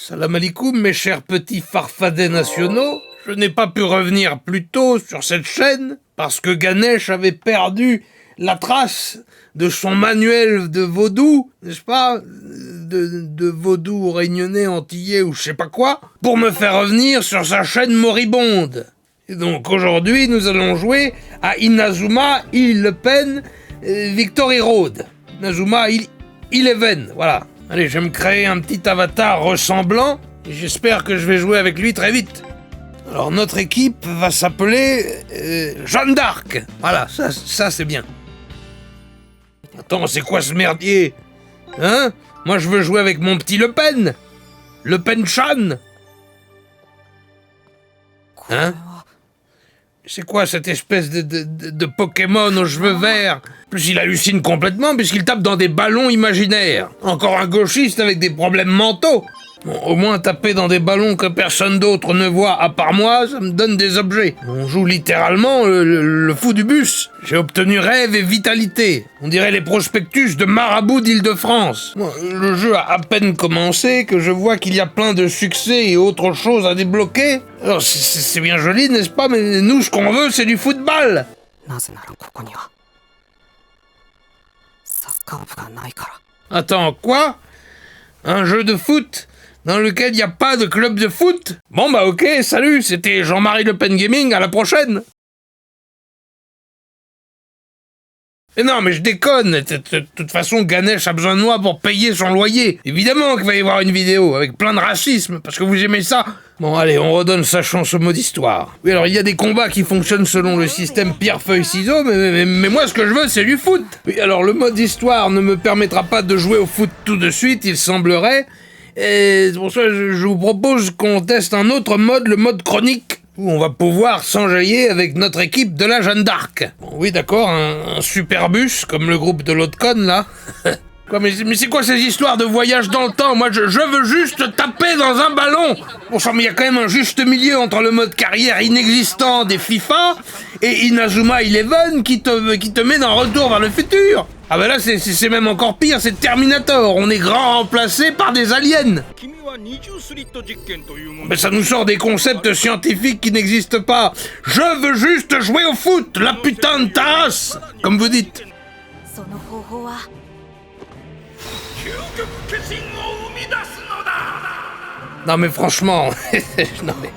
Salam alaikum, mes chers petits farfadets nationaux. Je n'ai pas pu revenir plus tôt sur cette chaîne parce que Ganesh avait perdu la trace de son manuel de vaudou, n'est-ce pas, de vaudou réunionnais, antillais ou je sais pas quoi, pour me faire revenir sur sa chaîne moribonde. Et donc aujourd'hui, nous allons jouer à Inazuma Eleven Victory Road. Inazuma Eleven, voilà. Allez, je vais me créer un petit avatar ressemblant et j'espère que je vais jouer avec lui très vite. Alors notre équipe va s'appeler Jeanne d'Arc. Voilà, ça c'est bien. Attends, c'est quoi ce merdier? Hein? Moi je veux jouer avec mon petit Le Pen. Le Pen-chan. Hein? C'est quoi cette espèce de Pokémon aux cheveux verts? En plus, il hallucine complètement puisqu'il tape dans des ballons imaginaires. Encore un gauchiste avec des problèmes mentaux. Bon, au moins taper dans des ballons que personne d'autre ne voit à part moi, ça me donne des objets. On joue littéralement le fou du bus. J'ai obtenu rêve et vitalité. On dirait les prospectus de Marabout d'Île-de-France. Bon, le jeu a à peine commencé que je vois qu'il y a plein de succès et autre chose à débloquer. Alors c'est bien joli, n'est-ce pas? Mais nous, ce qu'on veut, c'est du football. Attends, quoi? Un jeu de foot dans lequel il n'y a pas de club de foot? Bon bah ok, salut, c'était Jean-Marie Le Pen Gaming, à la prochaine. Mais non, mais je déconne, de toute façon Ganesh a besoin de moi pour payer son loyer. Évidemment qu'il va y avoir une vidéo, avec plein de racisme, parce que vous aimez ça. Bon allez, on redonne sa chance au mode histoire. Oui alors il y a des combats qui fonctionnent selon le système pierre-feuille-ciseaux, mais moi ce que je veux c'est du foot. Oui alors le mode histoire ne me permettra pas de jouer au foot tout de suite, il semblerait. Et c'est pour ça que je vous propose qu'on teste un autre mode, le mode chronique, où on va pouvoir s'enjailler avec notre équipe de la Jeanne d'Arc. Bon, oui d'accord, un super bus, comme le groupe de l'autre conne là. Quoi, mais c'est quoi ces histoires de voyage dans le temps? Moi je veux juste taper dans un ballon. Bon sang, mais il y a quand même un juste milieu entre le mode carrière inexistant des FIFA et Inazuma Eleven qui te met dans Retour vers le futur. Ah bah là c'est même encore pire, c'est Terminator, on est grand remplacé par des aliens. Mais ça nous sort des concepts scientifiques qui n'existent pas. Je veux juste jouer au foot, la putain de tasse, comme vous dites. Non mais franchement, non mais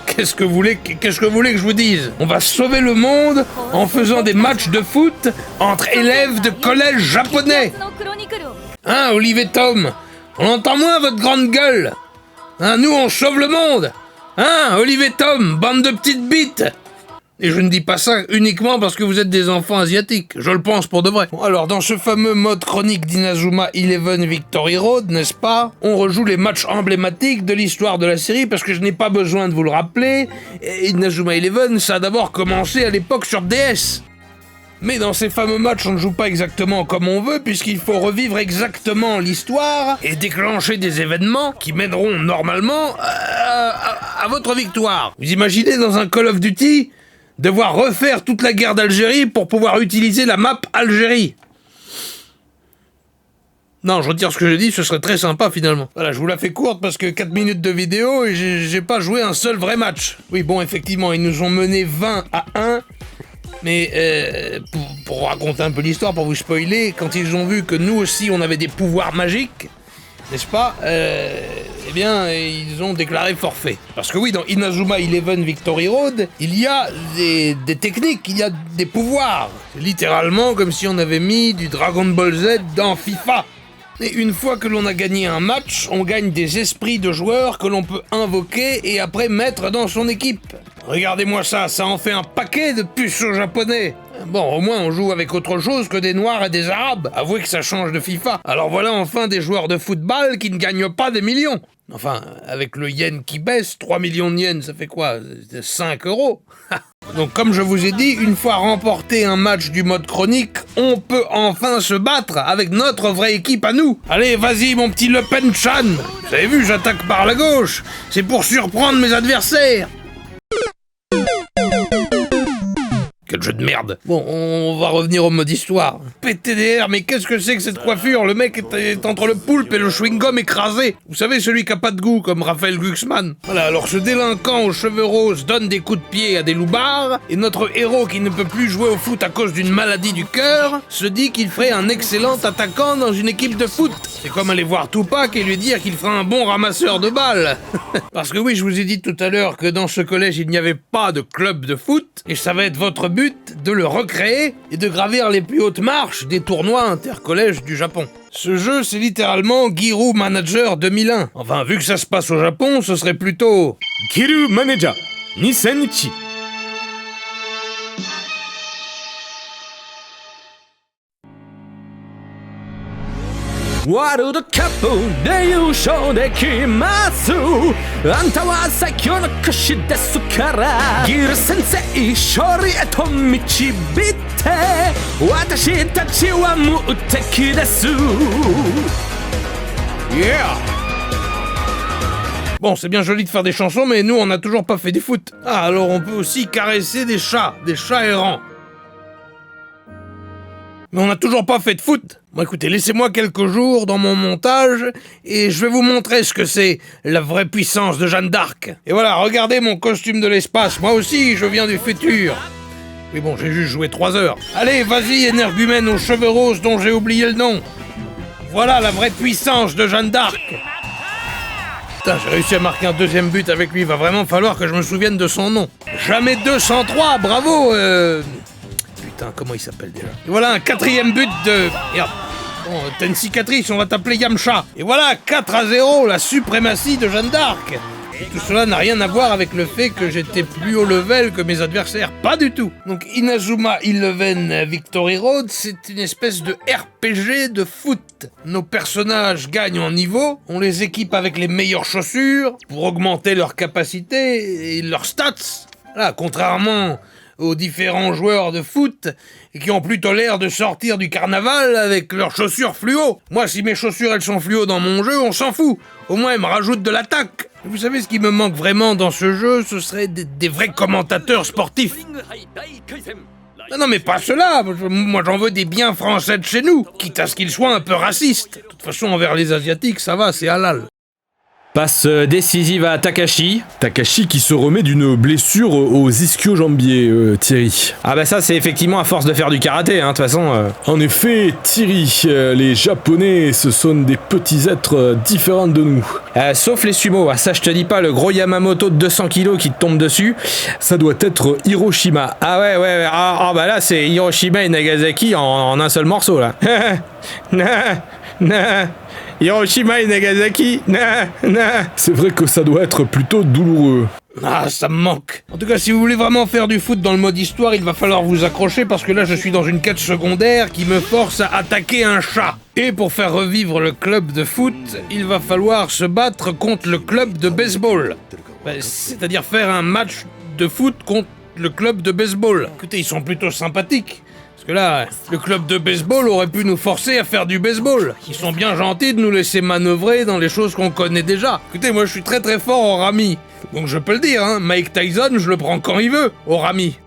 qu'est-ce que vous voulez que je vous dise? On va sauver le monde en faisant des matchs de foot entre élèves de collège japonais. Hein, Olivier Tom? On entend moins votre grande gueule. Hein, nous on sauve le monde. Hein, Olivier Tom, bande de petites bites. Et je ne dis pas ça uniquement parce que vous êtes des enfants asiatiques, je le pense pour de vrai. Bon, alors dans ce fameux mode chronique d'Inazuma Eleven Victory Road, n'est-ce pas, on rejoue les matchs emblématiques de l'histoire de la série parce que je n'ai pas besoin de vous le rappeler. Et Inazuma Eleven, ça a d'abord commencé à l'époque sur DS. Mais dans ces fameux matchs, on ne joue pas exactement comme on veut puisqu'il faut revivre exactement l'histoire et déclencher des événements qui mèneront normalement à votre victoire. Vous imaginez dans un Call of Duty devoir refaire toute la guerre d'Algérie pour pouvoir utiliser la map Algérie. Non, je retire ce que j'ai dit, ce serait très sympa finalement. Voilà, je vous la fais courte parce que 4 minutes de vidéo et j'ai pas joué un seul vrai match. Oui, bon, effectivement, ils nous ont mené 20-1, mais pour raconter un peu l'histoire, pour vous spoiler, quand ils ont vu que nous aussi on avait des pouvoirs magiques, n'est-ce pas, eh bien, ils ont déclaré forfait. Parce que oui, dans Inazuma Eleven Victory Road, il y a des techniques, il y a des pouvoirs. C'est littéralement comme si on avait mis du Dragon Ball Z dans FIFA. Et une fois que l'on a gagné un match, on gagne des esprits de joueurs que l'on peut invoquer et après mettre dans son équipe. Regardez-moi ça, ça en fait un paquet de puceaux japonais. Bon, au moins on joue avec autre chose que des Noirs et des Arabes. Avouez que ça change de FIFA. Alors voilà enfin des joueurs de football qui ne gagnent pas des millions. Enfin, avec le yen qui baisse, 3 millions de yens, ça fait quoi? 5 €. Donc comme je vous ai dit, une fois remporté un match du mode chronique, on peut enfin se battre avec notre vraie équipe à nous. Allez, vas-y mon petit Le Pen-chan. Vous avez vu, j'attaque par la gauche. C'est pour surprendre mes adversaires. Quel jeu de merde. Bon, on va revenir au mode histoire. PTDR, mais qu'est-ce que c'est que cette coiffure? Le mec est entre le poulpe et le chewing-gum écrasé. Vous savez, celui qui a pas de goût, comme Raphaël Glucksmann. Voilà, alors ce délinquant aux cheveux roses donne des coups de pied à des loupards, et notre héros qui ne peut plus jouer au foot à cause d'une maladie du cœur, se dit qu'il ferait un excellent attaquant dans une équipe de foot. C'est comme aller voir Tupac et lui dire qu'il fera un bon ramasseur de balles. Parce que oui, je vous ai dit tout à l'heure que dans ce collège, il n'y avait pas de club de foot, et ça va être votre but de le recréer et de gravir les plus hautes marches des tournois intercollèges du Japon. Ce jeu, c'est littéralement Giru Manager 2001. Enfin, vu que ça se passe au Japon, ce serait plutôt... Giru Manager 2001. World Cup で優勝できますあんたは最強の歌手ですからギル先生勝利へと導いて私たちは無敵です Yeah! Bon, c'est bien joli de faire des chansons, mais nous, on n'a toujours pas fait du foot. Ah, alors on peut aussi caresser des chats errants. Mais on n'a toujours pas fait de foot. Bon, écoutez, laissez-moi quelques jours dans mon montage et je vais vous montrer ce que c'est la vraie puissance de Jeanne d'Arc. Et voilà, regardez mon costume de l'espace. Moi aussi, je viens du futur. Mais bon, j'ai juste joué 3 heures. Allez, vas-y, énergumène aux cheveux roses dont j'ai oublié le nom. Voilà la vraie puissance de Jeanne d'Arc. Putain, j'ai réussi à marquer un deuxième but avec lui. Il va vraiment falloir que je me souvienne de son nom. Jamais 203, bravo Putain, comment il s'appelle déjà? Et voilà un 4e but de... Merde. Bon, t'as une cicatrice, on va t'appeler Yamcha. Et voilà 4-0, la suprématie de Jeanne d'Arc. Et tout cela n'a rien à voir avec le fait que j'étais plus haut level que mes adversaires. Pas du tout. Donc Inazuma Eleven Victory Road, c'est une espèce de RPG de foot. Nos personnages gagnent en niveau, on les équipe avec les meilleures chaussures pour augmenter leurs capacités et leurs stats. Là, contrairement aux différents joueurs de foot et qui ont plutôt l'air de sortir du carnaval avec leurs chaussures fluo. Moi, si mes chaussures elles sont fluo dans mon jeu, on s'en fout. Au moins, elles me rajoutent de l'attaque. Vous savez ce qui me manque vraiment dans ce jeu, ce serait des vrais commentateurs sportifs. Non mais pas cela, moi j'en veux des biens français de chez nous, quitte à ce qu'ils soient un peu racistes. De toute façon, envers les Asiatiques, ça va, c'est halal. Passe décisive à Takashi. Takashi qui se remet d'une blessure aux ischio-jambiers, Thierry. Ah bah ça c'est effectivement à force de faire du karaté, hein, de toute façon. En effet, Thierry, les Japonais, ce sont des petits êtres différents de nous. Sauf les sumo, ça je te dis pas, le gros Yamamoto de 200 kilos qui te tombe dessus. Ça doit être Hiroshima. Ah ouais, ah bah là c'est Hiroshima et Nagasaki en un seul morceau là. Hiroshima et Nagasaki, C'est vrai que ça doit être plutôt douloureux. Ah, ça me manque. En tout cas, si vous voulez vraiment faire du foot dans le mode histoire, il va falloir vous accrocher parce que là, je suis dans une quête secondaire qui me force à attaquer un chat. Et pour faire revivre le club de foot, il va falloir se battre contre le club de baseball. C'est-à-dire faire un match de foot contre le club de baseball. Écoutez, ils sont plutôt sympathiques. Parce que là, le club de baseball aurait pu nous forcer à faire du baseball. Ils sont bien gentils de nous laisser manœuvrer dans les choses qu'on connaît déjà. Écoutez, moi je suis très très fort en rami. Donc je peux le dire, hein, Mike Tyson, je le prends quand il veut, au rami.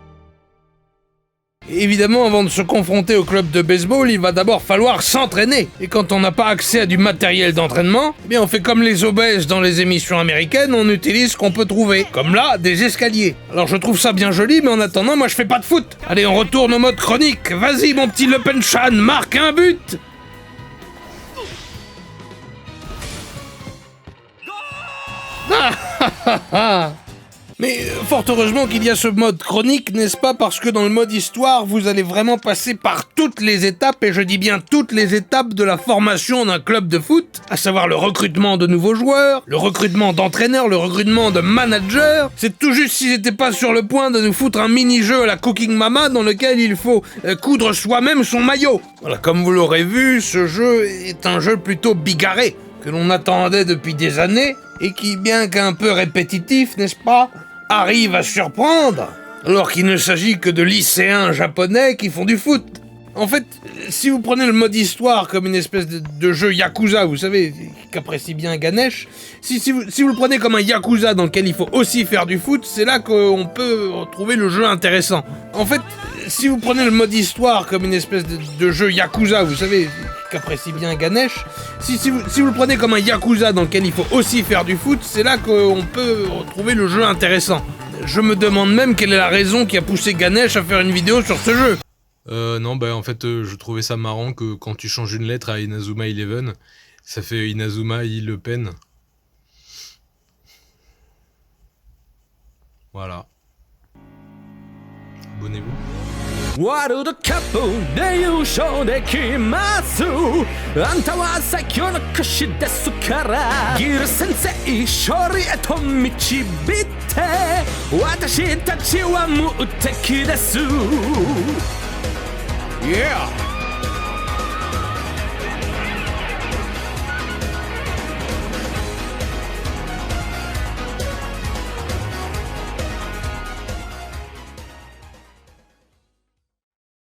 Et évidemment, avant de se confronter au club de baseball, il va d'abord falloir s'entraîner. Et quand on n'a pas accès à du matériel d'entraînement, eh bien on fait comme les obèses dans les émissions américaines, on utilise ce qu'on peut trouver. Comme là, des escaliers. Alors je trouve ça bien joli, mais en attendant, moi je fais pas de foot. Allez, on retourne au mode chronique. Vas-y mon petit Le Pen-chan, marque un but. Mais fort heureusement qu'il y a ce mode chronique, n'est-ce pas? Parce que dans le mode histoire, vous allez vraiment passer par toutes les étapes, et je dis bien toutes les étapes de la formation d'un club de foot, à savoir le recrutement de nouveaux joueurs, le recrutement d'entraîneurs, le recrutement de managers. C'est tout juste s'ils n'étaient pas sur le point de nous foutre un mini-jeu à la Cooking Mama dans lequel il faut coudre soi-même son maillot. Voilà, comme vous l'aurez vu, ce jeu est un jeu plutôt bigarré, que l'on attendait depuis des années, et qui, bien qu'un peu répétitif, n'est-ce pas, arrive à surprendre, alors qu'il ne s'agit que de lycéens japonais qui font du foot. En fait, si vous prenez le mode histoire comme une espèce de jeu Yakuza, vous savez, qu'apprécie bien Ganesh, si vous le prenez comme un Yakuza dans lequel il faut aussi faire du foot, c'est là qu'on peut trouver le jeu intéressant. En fait, si vous prenez le mode histoire comme une espèce de jeu Yakuza, vous savez, qu'apprécie bien Ganesh, si vous le prenez comme un Yakuza dans lequel il faut aussi faire du foot, c'est là qu'on peut retrouver le jeu intéressant. Je me demande même quelle est la raison qui a poussé Ganesh à faire une vidéo sur ce jeu. Non, bah en fait, je trouvais ça marrant que quand tu changes une lettre à Inazuma Eleven, ça fait Inazuma Le Pen. Voilà. Abonnez-vous. ワールドカップで優勝できますあんたは最強の歌手ですからギル先生勝利へと導いて私たちは無敵です Yeah!